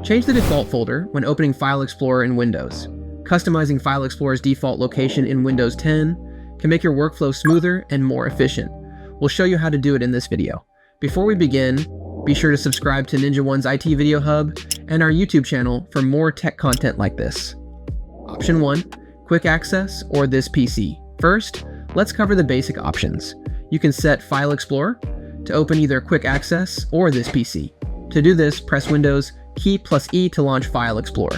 Change the default folder when opening File Explorer in Windows. Customizing File Explorer's default location in Windows 10 can make your workflow smoother and more efficient. We'll show you how to do it in this video. Before we begin, be sure to subscribe to Ninja One's IT Video Hub and our YouTube channel for more tech content like this. Option 1, Quick Access or this PC. First, let's cover the basic options. You can set File Explorer to open either Quick Access or this PC. To do this, press Windows, key plus E to launch File Explorer.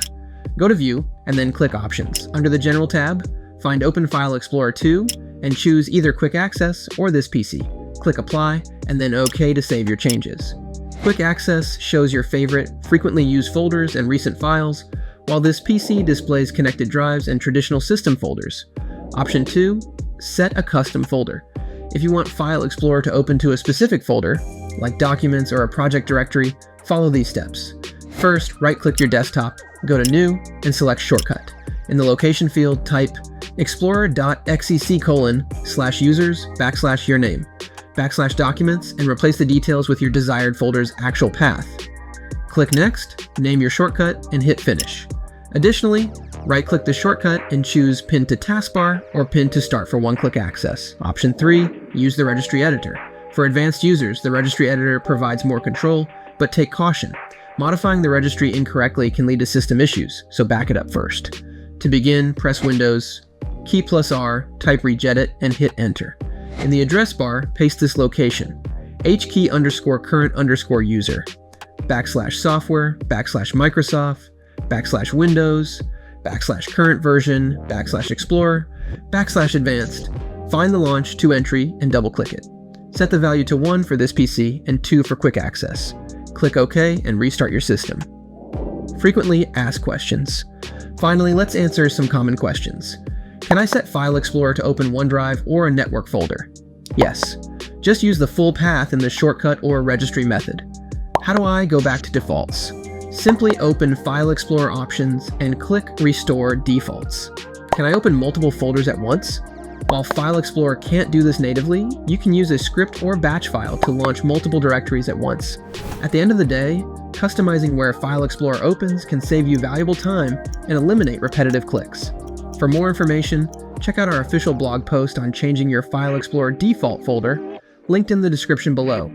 Go to View, and then click Options. Under the General tab, find Open File Explorer 2, and choose either Quick Access or this PC. Click Apply, and then OK to save your changes. Quick Access shows your favorite, frequently used folders and recent files, while this PC displays connected drives and traditional system folders. Option 2, set a custom folder. If you want File Explorer to open to a specific folder, like Documents or a project directory, follow these steps. First, right-click your desktop, go to New, and select Shortcut. In the location field, type explorer.xec:/users/your name, /documents, and replace the details with your desired folder's actual path. Click Next, name your shortcut, and hit Finish. Additionally, right-click the shortcut and choose Pin to Taskbar or Pin to Start for one-click access. Option 3, use the Registry Editor. For advanced users, the Registry Editor provides more control, but take caution. Modifying the registry incorrectly can lead to system issues, so back it up first. To begin, press Windows, key plus R, type regedit, and hit Enter. In the address bar, paste this location, hkey_current_user, /software, /Microsoft, /Windows, /current version, /Explorer, /Advanced. Find the launch to entry and double-click it. Set the value to 1 for this PC and 2 for Quick Access. Click OK and restart your system. Frequently asked questions. Finally, let's answer some common questions. Can I set File Explorer to open OneDrive or a network folder? Yes. Just use the full path in the shortcut or registry method. How do I go back to defaults? Simply open File Explorer options and click Restore Defaults. Can I open multiple folders at once? While File Explorer can't do this natively, you can use a script or batch file to launch multiple directories at once. At the end of the day, customizing where File Explorer opens can save you valuable time and eliminate repetitive clicks. For more information, check out our official blog post on changing your File Explorer default folder, linked in the description below.